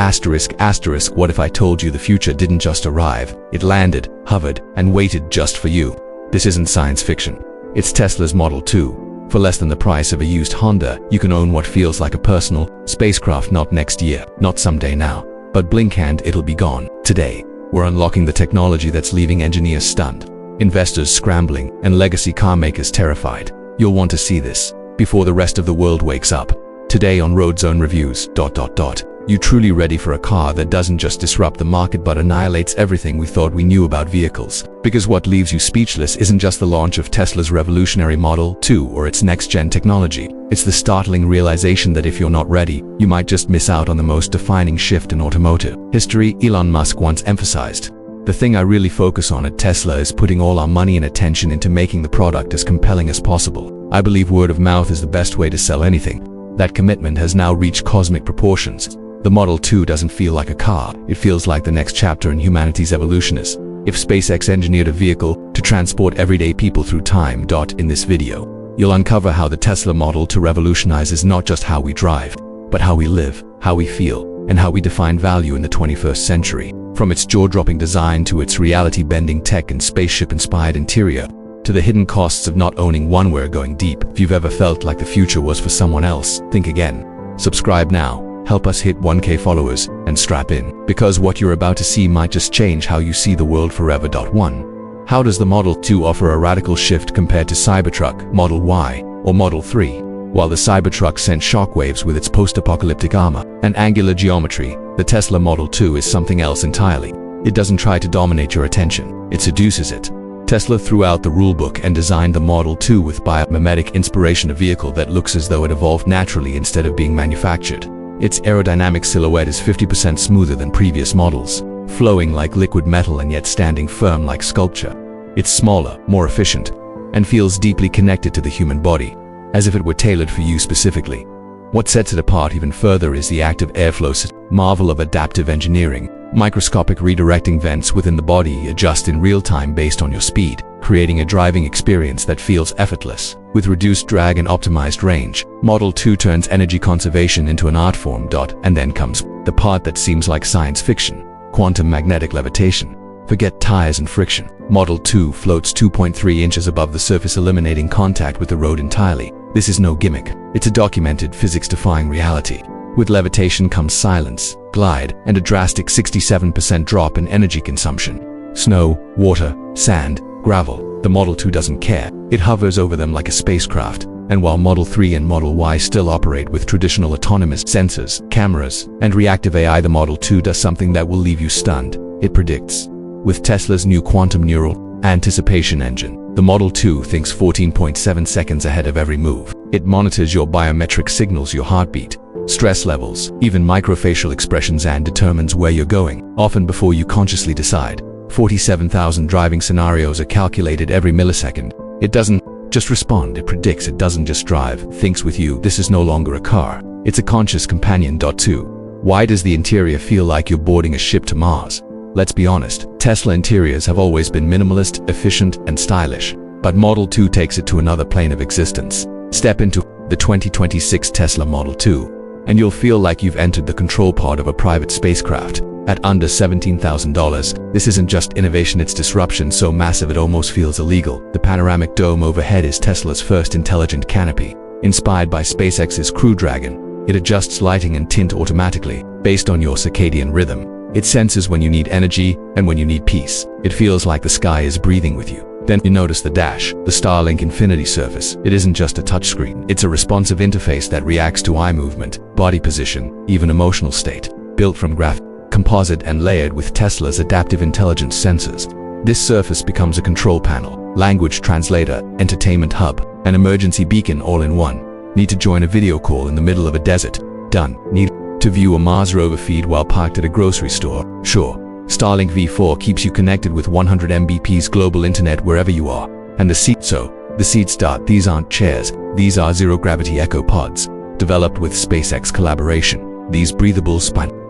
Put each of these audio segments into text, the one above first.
What if I told you the future didn't just arrive? It landed, hovered, and waited just for you. This isn't science fiction. It's Tesla's Model 2. For less than the price of a used Honda, you can own what feels like a personal spacecraft. Not next year, not someday now, but blink and it'll be gone. Today, we're unlocking the technology that's leaving engineers stunned, investors scrambling, and legacy car makers terrified. You'll want to see this before the rest of the world wakes up. Today on Roadzone Reviews. You truly ready for a car that doesn't just disrupt the market but annihilates everything we thought we knew about vehicles? Because what leaves you speechless isn't just the launch of Tesla's revolutionary Model 2 or its next-gen technology. It's the startling realization that if you're not ready, you might just miss out on the most defining shift in automotive history. Elon Musk once emphasized, "The thing I really focus on at Tesla is putting all our money and attention into making the product as compelling as possible. I believe word of mouth is the best way to sell anything." That commitment has now reached cosmic proportions. The Model 2 doesn't feel like a car, it feels like the next chapter in humanity's evolution. If SpaceX engineered a vehicle to transport everyday people through time. In this video, you'll uncover how the Tesla Model 2 revolutionizes not just how we drive, but how we live, how we feel, and how we define value in the 21st century. From its jaw-dropping design to its reality-bending tech and spaceship-inspired interior, to the hidden costs of not owning one. We're going deep. If you've ever felt like the future was for someone else, think again. Subscribe now. Help us hit 1K followers and strap in, because what you're about to see might just change how you see the world forever. 1. How does the Model 2 offer a radical shift compared to Cybertruck, Model Y, or Model 3? While the Cybertruck sent shockwaves with its post-apocalyptic armor and angular geometry, the Tesla Model 2 is something else entirely. It doesn't try to dominate your attention, it seduces it. Tesla threw out the rulebook and designed the Model 2 with biomimetic inspiration, a vehicle that looks as though it evolved naturally instead of being manufactured. Its aerodynamic silhouette is 50% smoother than previous models, flowing like liquid metal and yet standing firm like sculpture. It's smaller, more efficient, and feels deeply connected to the human body, as if it were tailored for you specifically. What sets it apart even further is the active airflow system, marvel of adaptive engineering. Microscopic redirecting vents within the body adjust in real time based on your speed, creating a driving experience that feels effortless. With reduced drag and optimized range, Model 2 turns energy conservation into an art form. And then comes the part that seems like science fiction: quantum magnetic levitation. Forget tires and friction. Model 2 floats 2.3 inches above the surface, eliminating contact with the road entirely. This is no gimmick. It's a documented, physics-defying reality. With levitation comes silence, glide, and a drastic 67% drop in energy consumption. Snow, water, sand, gravel. The Model 2 doesn't care. It hovers over them like a spacecraft. And while Model 3 and Model Y still operate with traditional autonomous sensors, cameras, and reactive AI, the Model 2 does something that will leave you stunned. It predicts. With Tesla's new quantum neural anticipation engine, the Model 2 thinks 14.7 seconds ahead of every move. It monitors your biometric signals, your heartbeat, stress levels, even microfacial expressions, and determines where you're going, often before you consciously decide. 47,000 driving scenarios are calculated every millisecond. It doesn't just respond, it predicts. It doesn't just drive, it thinks with you. This is no longer a car, it's a conscious companion. 2. Why does the interior feel like you're boarding a ship to Mars? Let's be honest, Tesla interiors have always been minimalist, efficient, and stylish. But Model 2 takes it to another plane of existence. Step into the 2026 Tesla Model 2, and you'll feel like you've entered the control pod of a private spacecraft. At under $17,000, this isn't just innovation, it's disruption so massive it almost feels illegal. The panoramic dome overhead is Tesla's first intelligent canopy. Inspired by SpaceX's Crew Dragon, it adjusts lighting and tint automatically, based on your circadian rhythm. It senses when you need energy and when you need peace. It feels like the sky is breathing with you. Then you notice the dash, the Starlink Infinity surface. It isn't just a touchscreen. It's a responsive interface that reacts to eye movement, body position, even emotional state. Built from composite and layered with Tesla's adaptive intelligence sensors, this surface becomes a control panel, language translator, entertainment hub, an emergency beacon all in one. Need to join a video call in the middle of a desert? Done. Need to view a Mars rover feed while parked at a grocery store? Sure. Starlink V4 keeps you connected with 100 Mbps global internet wherever you are. And the seats start. These aren't chairs, these are zero-gravity echo pods, developed with SpaceX collaboration. These breathable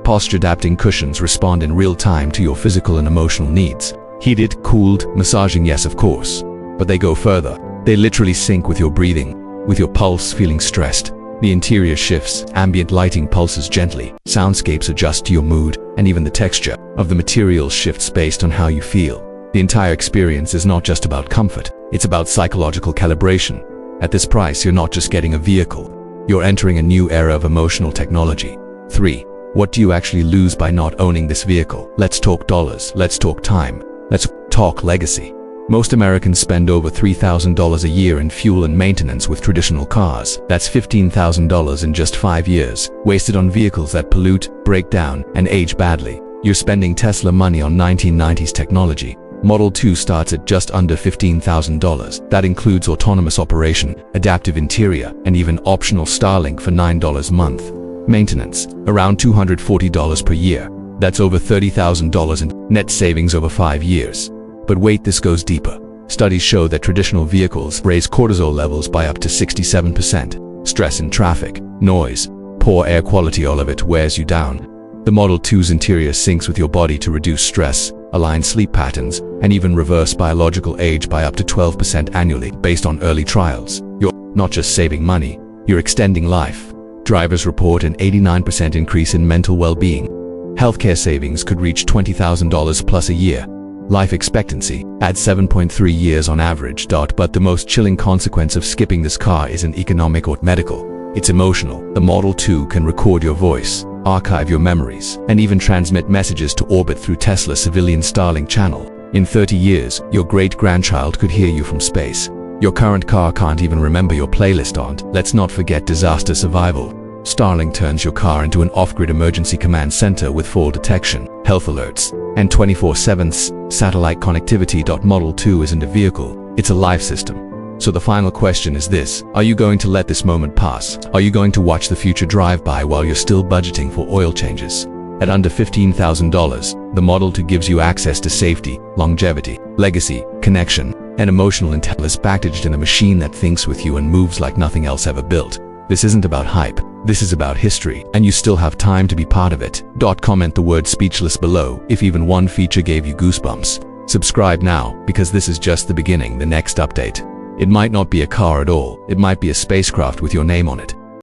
posture-adapting cushions respond in real time to your physical and emotional needs. Heated, cooled, massaging, yes of course. But they go further. They literally sync with your breathing, with your pulse feeling stressed. The interior shifts, ambient lighting pulses gently, soundscapes adjust to your mood, and even the texture of the materials shifts based on how you feel. The entire experience is not just about comfort, it's about psychological calibration. At this price, you're not just getting a vehicle, you're entering a new era of emotional technology. 3. What do you actually lose by not owning this vehicle? Let's talk dollars, let's talk time, let's talk legacy. Most Americans spend over $3,000 a year in fuel and maintenance with traditional cars. That's $15,000 in just 5 years, wasted on vehicles that pollute, break down, and age badly. You're spending Tesla money on 1990s technology. Model 2 starts at just under $15,000. That includes autonomous operation, adaptive interior, and even optional Starlink for $9 a month. Maintenance, around $240 per year. That's over $30,000 in net savings over 5 years. But wait, this goes deeper. Studies show that traditional vehicles raise cortisol levels by up to 67%. Stress in traffic, noise, poor air quality, all of it wears you down. The Model 2's interior syncs with your body to reduce stress, align sleep patterns, and even reverse biological age by up to 12% annually based on early trials. You're not just saving money, you're extending life. Drivers report an 89% increase in mental well-being. Healthcare savings could reach $20,000 plus a year. Life expectancy at 7.3 years on average. But the most chilling consequence of skipping this car isn't economic or medical. It's emotional. The Model 2 can record your voice, archive your memories, and even transmit messages to orbit through Tesla's civilian Starlink channel. In 30 years, your great-grandchild could hear you from space. Your current car can't even remember your playlist on. Let's not forget disaster survival. Starlink turns your car into an off-grid emergency command center with fall detection, health alerts, and 24/7 satellite connectivity. Model 2 isn't a vehicle, it's a life system. So the final question is this: are you going to let this moment pass? Are you going to watch the future drive by while you're still budgeting for oil changes? At under $15,000, the Model 2 gives you access to safety, longevity, legacy, connection, and emotional intelligence packaged in a machine that thinks with you and moves like nothing else ever built. This isn't about hype, this is about history, and you still have time to be part of it. Comment the word speechless below if even one feature gave you goosebumps. Subscribe now, because this is just the beginning. The next update, it might not be a car at all, it might be a spacecraft with your name on it.